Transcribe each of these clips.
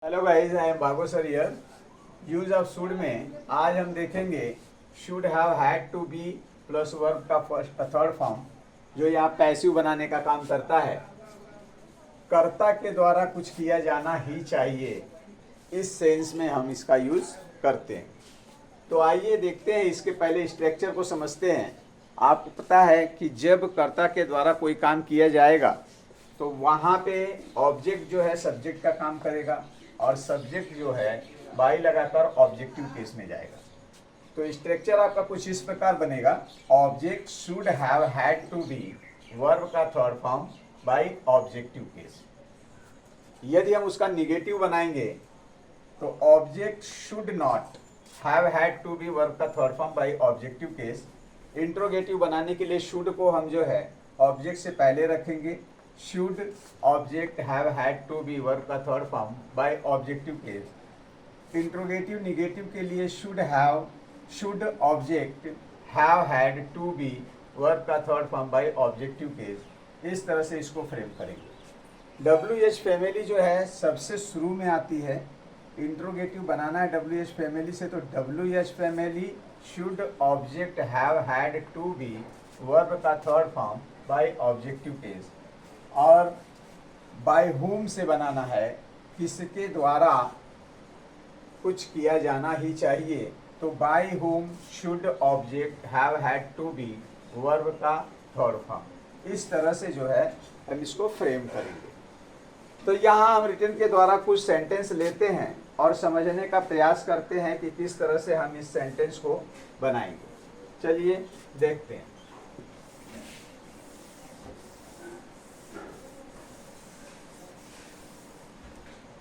Hello guys, I am बागो sir हियर। Use of should में आज हम देखेंगे should have had to be plus verb का फर्स्ट थर्ड फॉर्म, जो यहाँ पैसिव बनाने का काम करता है। कर्ता के द्वारा कुछ किया जाना ही चाहिए, इस सेंस में हम इसका यूज करते हैं। तो आइए देखते हैं, इसके पहले स्ट्रक्चर को समझते हैं। आपको पता है कि जब कर्ता के द्वारा कोई काम किया जाएगा तो वहाँ पे ऑब्जेक्ट जो है सब्जेक्ट का काम करेगा और सब्जेक्ट जो है बाई लगाकर ऑब्जेक्टिव केस में जाएगा। तो स्ट्रक्चर आपका कुछ इस प्रकार बनेगा। Object should have had to be verb का third form by objective case. यदि हम उसका निगेटिव बनाएंगे तो object should not have had to be verb का third form by objective case. Interrogative बनाने के लिए शुड को हम जो है ऑब्जेक्ट से पहले रखेंगे। Should object have had to be verb का third form by objective case. Interrogative negative के लिए should object have had to be verb का third form by objective case. इस तरह से इसको फ्रेम करेंगे। WH फैमिली जो है सबसे शुरू में आती है। इंट्रोगेटिव बनाना है WH फैमिली से, तो WH family should object have had to be verb का third form by objective case. और बाय हुम से बनाना है, किसके द्वारा कुछ किया जाना ही चाहिए, तो by whom should object have had to be verb का थर्ड फॉर्म। इस तरह से जो है हम इसको फ्रेम करेंगे। तो यहाँ हम रिटन के द्वारा कुछ सेंटेंस लेते हैं और समझने का प्रयास करते हैं कि किस तरह से हम इस सेंटेंस को बनाएंगे। चलिए देखते हैं।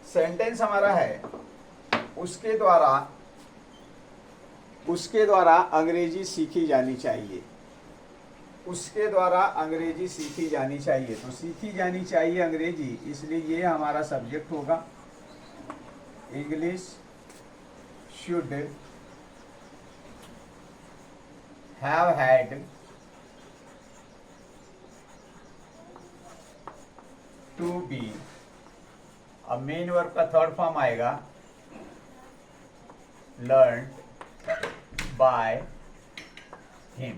सेंटेंस हमारा है, उसके द्वारा अंग्रेजी सीखी जानी चाहिए। उसके द्वारा अंग्रेजी सीखी जानी चाहिए, तो सीखी जानी चाहिए अंग्रेजी, इसलिए ये हमारा सब्जेक्ट होगा। English should have had to be. अब मेन वर्ब का थर्ड फॉर्म आएगा लर्न बाय हिम।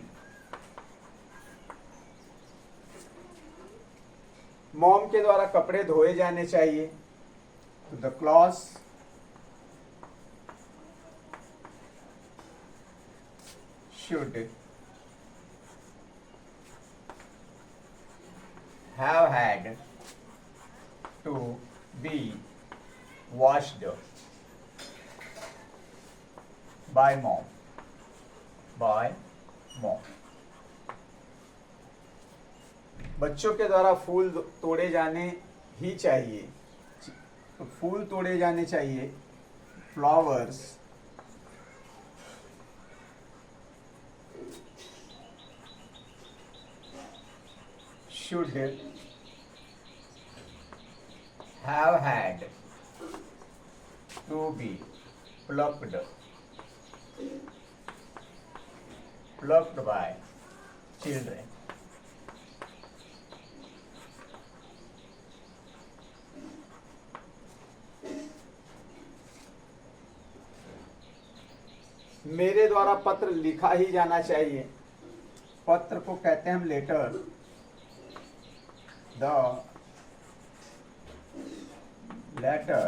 मॉम के द्वारा कपड़े धोए जाने चाहिए, तो the clothes should have had to be washed by mom. बच्चों के द्वारा फूल तोड़े जाने ही चाहिए, तो फूल तोड़े जाने चाहिए। Flowers should have had to be plucked by children. मेरे द्वारा पत्र लिखा ही जाना चाहिए। पत्र को कहते हैं हम letter. The letter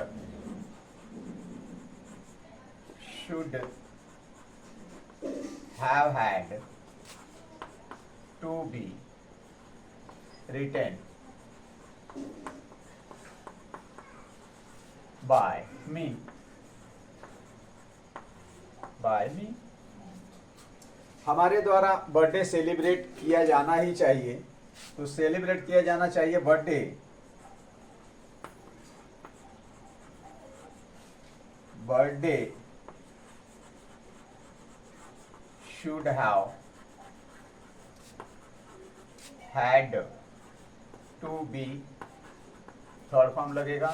should have had to be written by me. हमारे द्वारा बर्थडे सेलिब्रेट किया जाना ही चाहिए, तो सेलिब्रेट किया जाना चाहिए birthday. Birthday should have had to be third form लगेगा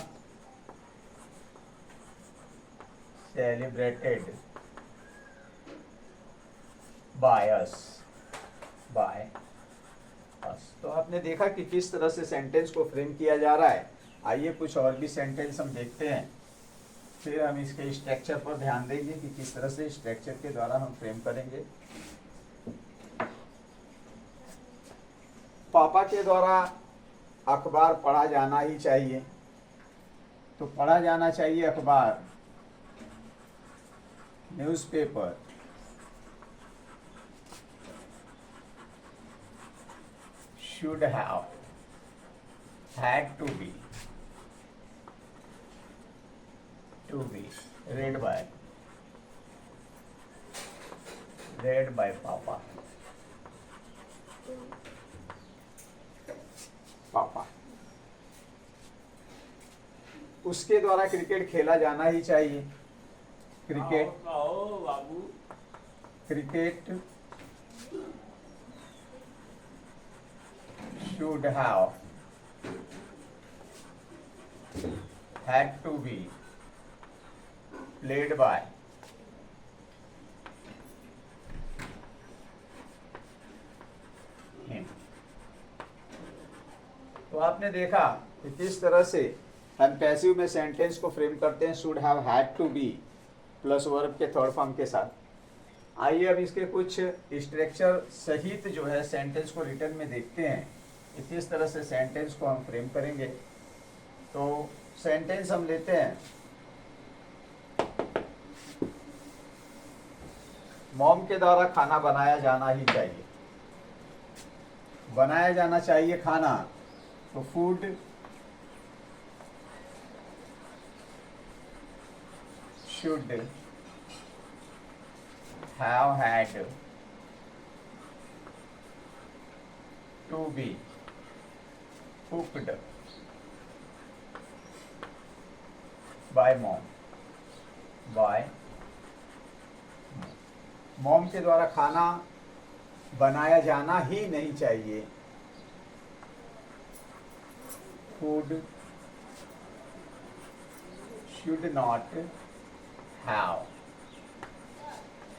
celebrated by us। तो आपने देखा कि किस तरह से सेंटेंस को फ्रेम किया जा रहा है। आइए कुछ और भी सेंटेंस हम देखते हैं। फिर हम इसके स्ट्रक्चर पर ध्यान देंगे कि किस तरह से स्ट्रक्चर के द्वारा हम फ्रेम करेंगे। पापा के द्वारा अखबार पढ़ा जाना ही चाहिए, तो पढ़ा जाना चाहिए अखबार, newspaper. should have, had to be read by पापा। उसके द्वारा क्रिकेट खेला जाना ही चाहिए। Cricket should have, had to be played by him। तो आपने देखा कि किस तरह से हम पैसिव में सेंटेंस को फ्रेम करते हैं, should have, had to be plus verb के थर्ड फॉर्म के साथ। आइए अब इसके कुछ स्ट्रक्चर सहित जो है सेंटेंस को रिटर्न में देखते हैं कि किस तरह से सेंटेंस को हम फ्रेम करेंगे। तो सेंटेंस हम लेते हैं, मॉम के द्वारा खाना बनाया जाना ही चाहिए। बनाया जाना चाहिए खाना, तो food should have had to be cooked by mom। Mom के द्वारा खाना बनाया जाना ही नहीं चाहिए। Food should not have,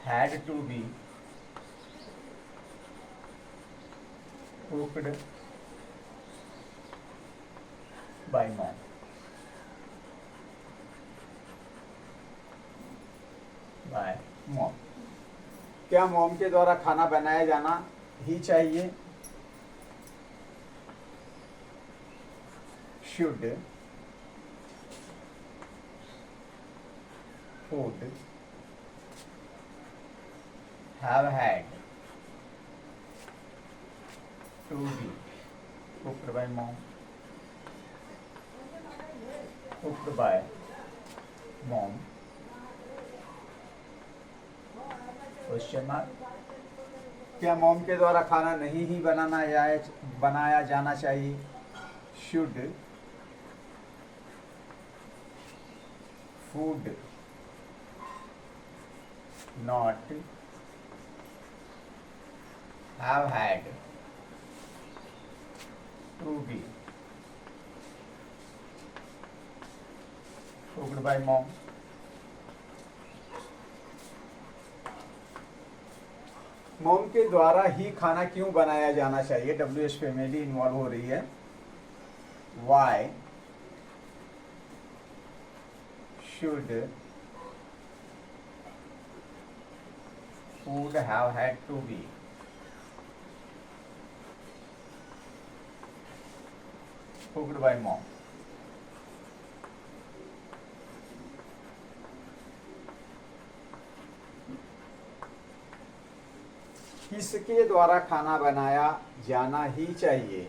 had to be cooked by mom। क्या मॉम के द्वारा खाना बनाया जाना ही चाहिए? should food have had to be cooked by mom, cooked by mom, question mark. क्या मॉम के द्वारा खाना नहीं ही बनाया जाना चाहिए? Should food not have had to be cooked by mom. Mom के द्वारा ही खाना क्यों बनाया जाना चाहिए? WH फैमिली इन्वॉल्व हो रही है। Why should food have had to be cooked by mom? किसके द्वारा खाना बनाया जाना ही चाहिए?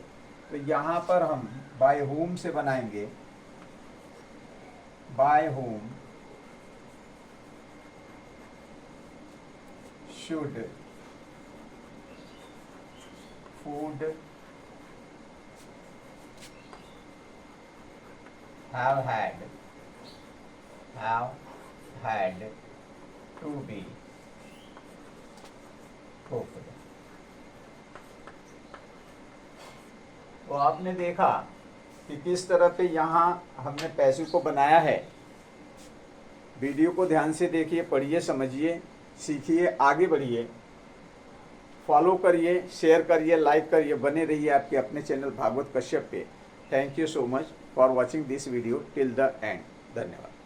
तो यहाँ पर हम बाय होम से बनाएंगे। By home should food have had to be cooked. तो आपने देखा कि किस तरह पे यहाँ हमने पैसिव को बनाया है। वीडियो को ध्यान से देखिए, पढ़िए, समझिए, सीखिए, आगे बढ़िए, फॉलो करिए, शेयर करिए, लाइक करिए, बने रहिए आपके अपने चैनल भागवत कश्यप पे। Thank you so much for watching this video till the end. धन्यवाद।